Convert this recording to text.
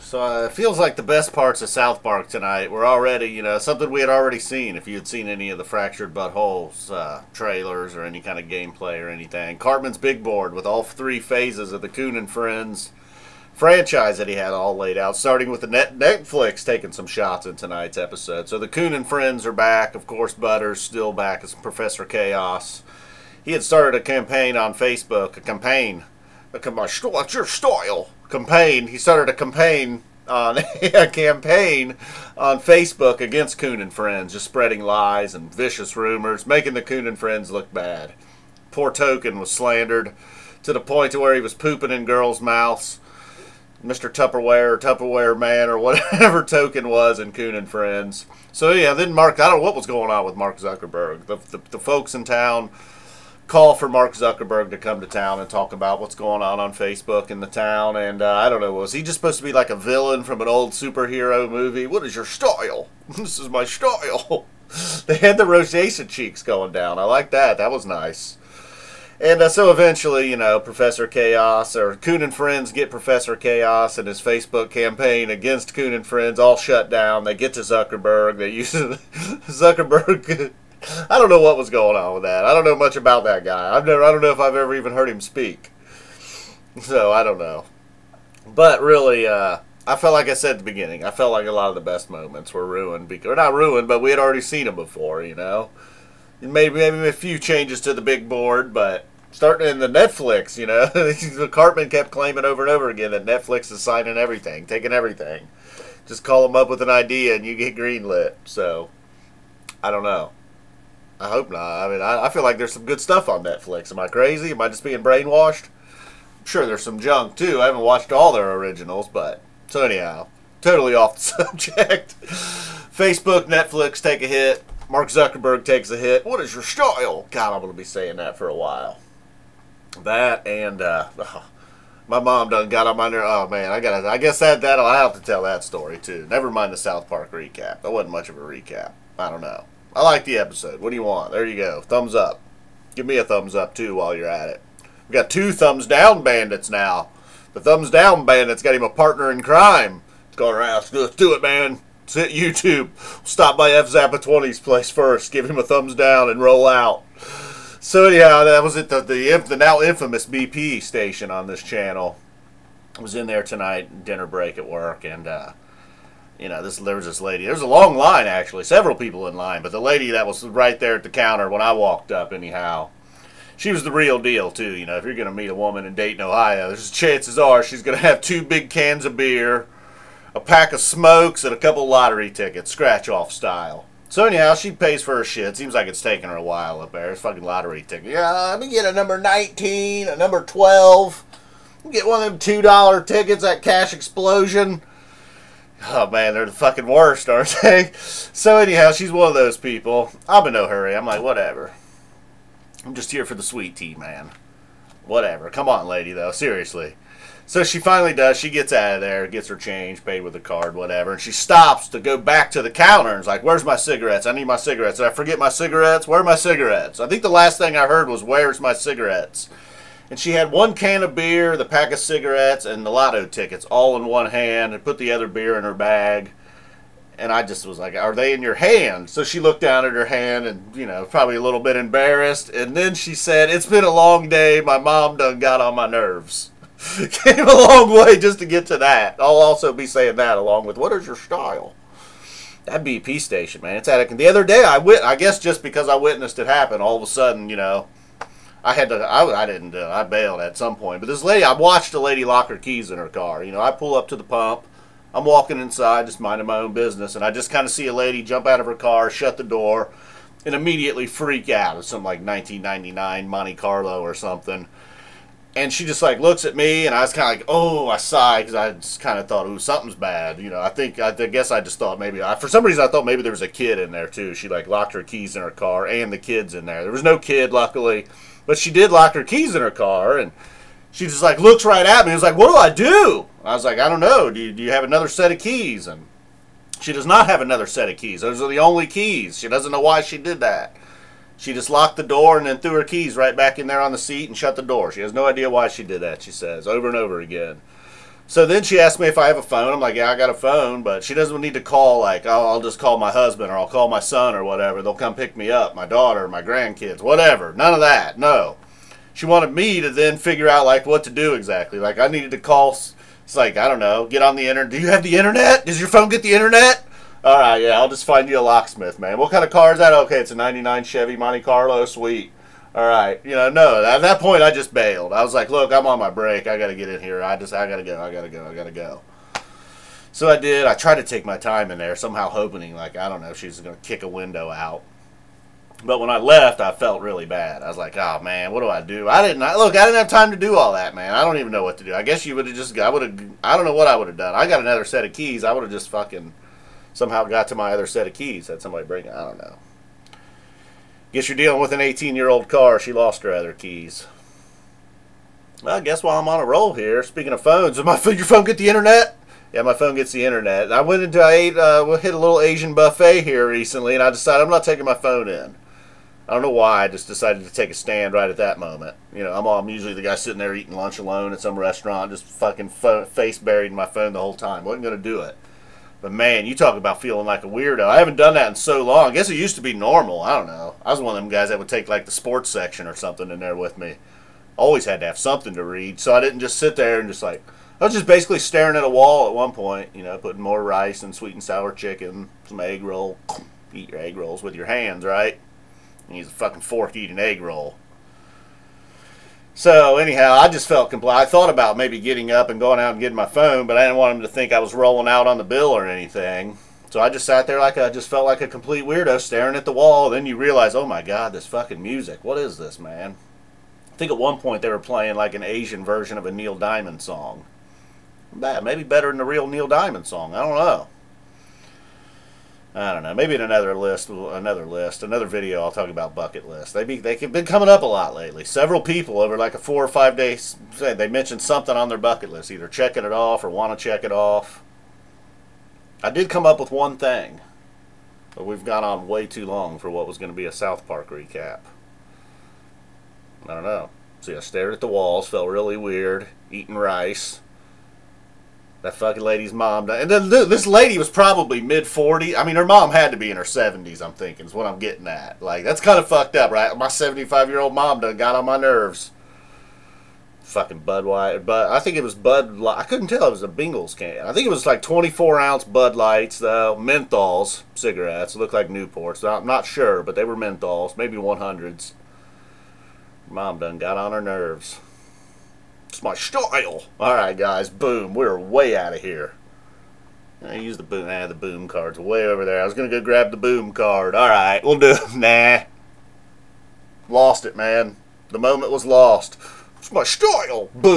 So it feels like the best parts of South Park tonight were already, something we had already seen. If you had seen any of the Fractured Buttholes trailers or any kind of gameplay or anything. Cartman's big board with all three phases of the Coon and Friends franchise that he had all laid out, starting with the Netflix taking some shots in tonight's episode. So the Coon and Friends are back. Of course, Butters still back as Professor Chaos. He had started a campaign on Facebook, what's your style? He started a campaign on Facebook against Coon and Friends, just spreading lies and vicious rumors, making the Coon and Friends look bad. Poor Token was slandered to the point to where he was pooping in girls' mouths. Mr. Tupperware or Tupperware Man or whatever Token was in Coon and Friends. So yeah, then Mark, I don't know what was going on with Mark Zuckerberg. The folks in town call for Mark Zuckerberg to come to town and talk about what's going on Facebook in the town. And I don't know, was he just supposed to be like a villain from an old superhero movie? What is your style? This is my style. They had the rosacea cheeks going down. I like that. That was nice. And so eventually, Professor Chaos, or Coon and Friends get Professor Chaos and his Facebook campaign against Coon and Friends all shut down. They get to Zuckerberg. They use Zuckerberg. I don't know what was going on with that. I don't know much about that guy. I don't know if I've ever even heard him speak. So I don't know. But really, I felt like I said at the beginning, I felt like a lot of the best moments were ruined. Or not ruined, but we had already seen them before, Maybe a few changes to the big board, but starting in the Netflix, the Cartman kept claiming over and over again that Netflix is signing everything, taking everything. Just call them up with an idea and you get greenlit. So, I don't know. I hope not. I mean, I feel like there's some good stuff on Netflix. Am I crazy? Am I just being brainwashed? I'm sure there's some junk, too. I haven't watched all their originals, but... So anyhow, totally off the subject. Facebook, Netflix take a hit. Mark Zuckerberg takes a hit. What is your style? God, I'm going to be saying that for a while. That and, my mom done got on my nerve. Oh, man, I guess I'll have to tell that story, too. Never mind the South Park recap. That wasn't much of a recap. I don't know. I like the episode. What do you want? There you go. Thumbs up. Give me a thumbs up, too, while you're at it. We got 2 thumbs down bandits now. The thumbs down bandits got him a partner in crime. It's going around. Let's do it, man. Let's hit YouTube. Stop by F Zappa 20's place first. Give him a thumbs down and roll out. So anyhow, that was at the now infamous BP station on this channel. I was in there tonight, dinner break at work, and there was this lady. There was a long line, actually. Several people in line. But the lady that was right there at the counter when I walked up, anyhow, she was the real deal, too. If you're going to meet a woman in Dayton, Ohio, there's chances are she's going to have 2 big cans of beer, a pack of smokes, and a couple lottery tickets, scratch-off style. So anyhow, she pays for her shit. Seems like it's taking her a while up there. It's fucking lottery ticket. Yeah, let me get a number 19, a number 12. Get one of them $2 tickets at Cash Explosion. Oh, man, they're the fucking worst, aren't they? So, anyhow, she's one of those people. I'm in no hurry. I'm like, whatever. I'm just here for the sweet tea, man. Whatever. Come on, lady, though. Seriously. So she finally does. She gets out of there, gets her change, paid with a card, whatever. And she stops to go back to the counter and is like, where's my cigarettes? I need my cigarettes. Did I forget my cigarettes? Where are my cigarettes? I think the last thing I heard was, where's my cigarettes? And she had 1 can of beer, the pack of cigarettes, and the lotto tickets all in one hand, and put the other beer in her bag. And I just was like, are they in your hand? So she looked down at her hand and, probably a little bit embarrassed. And then she said, it's been a long day. My mom done got on my nerves. Came a long way just to get to that. I'll also be saying that along with, what is your style? That BP station, man. It's at the other day, I guess just because I witnessed it happen, all of a sudden, I bailed at some point. But this lady, I watched a lady lock her keys in her car. I pull up to the pump. I'm walking inside, just minding my own business. And I just kind of see a lady jump out of her car, shut the door, and immediately freak out. It's something like 1999 Monte Carlo or something. And she just looks at me, and I was kind of like, oh, I sigh, because I just kind of thought, ooh, something's bad. I guess I just thought maybe, for some reason I thought maybe there was a kid in there too. She locked her keys in her car, and the kid's in there. There was no kid, luckily. But she did lock her keys in her car, and she just looks right at me and was like, what do I do? I was like, I don't know. Do you have another set of keys? And she does not have another set of keys. Those are the only keys. She doesn't know why she did that. She just locked the door and then threw her keys right back in there on the seat and shut the door. She has no idea why she did that, she says, over and over again. So then she asked me if I have a phone. I'm like, yeah, I got a phone, but she doesn't need to call like, oh, I'll just call my husband or I'll call my son or whatever. They'll come pick me up, my daughter, my grandkids, whatever. None of that. No. She wanted me to then figure out like what to do exactly. Like I needed to call. It's like, I don't know, get on the internet. Do you have the internet? Does your phone get the internet? All right, yeah, I'll just find you a locksmith, man. What kind of car is that? Okay, it's a 99 Chevy Monte Carlo. Sweet. All right, no. At that point, I just bailed. I was like, look, I'm on my break. I got to get in here. I got to go. So I did. I tried to take my time in there, somehow hoping, like, I don't know, she's going to kick a window out. But when I left, I felt really bad. I was like, oh, man, what do I do? I didn't have time to do all that, man. I don't even know what to do. I guess you would have just, I don't know what I would have done. I got another set of keys. I would have just fucking somehow got to my other set of keys. Had somebody bring it. I don't know. Guess you're dealing with an 18-year-old car. She lost her other keys. Well, I guess while I'm on a roll here, speaking of phones, does your phone get the internet? Yeah, my phone gets the internet. I hit a little Asian buffet here recently, and I decided I'm not taking my phone in. I don't know why. I just decided to take a stand right at that moment. I'm usually the guy sitting there eating lunch alone at some restaurant, just fucking face buried in my phone the whole time. Wasn't going to do it. But man, you talk about feeling like a weirdo. I haven't done that in so long. I guess it used to be normal. I don't know. I was one of them guys that would take like the sports section or something in there with me. Always had to have something to read, so I didn't just sit there and just like, I was just basically staring at a wall at one point, putting more rice and sweet and sour chicken, some egg roll. Eat your egg rolls with your hands, right? Use a fucking fork to eat an egg roll. So anyhow, I just felt I thought about maybe getting up and going out and getting my phone, but I didn't want him to think I was rolling out on the bill or anything. So I just sat there like I just felt like a complete weirdo staring at the wall. Then you realize, oh my God, this fucking music. What is this, man? I think at one point they were playing like an Asian version of a Neil Diamond song. Maybe better than the real Neil Diamond song. I don't know. I don't know. Maybe in another video, I'll talk about bucket lists. They've been coming up a lot lately. Several people over like a 4 or 5 days, they mentioned something on their bucket list, either checking it off or want to check it off. I did come up with one thing, but we've gone on way too long for what was going to be a South Park recap. I don't know. See, I stared at the walls, felt really weird, eating rice. That fucking lady's mom died. And then this lady was probably mid-40s. I mean, her mom had to be in her 70s, I'm thinking, is what I'm getting at. Like, that's kind of fucked up, right? My 75-year-old mom done got on my nerves. Fucking Budweiser. But I think it was Bud Light. I couldn't tell it was a Bingles can. I think it was like 24-ounce Bud Lights, though. Menthols cigarettes. Looked like Newports. I'm not sure, but they were menthols. Maybe 100s. Mom done got on her nerves. It's my style. Alright, guys. Boom. We're way out of here. I use the boom. The boom card's way over there. I was going to go grab the boom card. Alright. We'll do it. Nah. Lost it, man. The moment was lost. It's my style. Boom.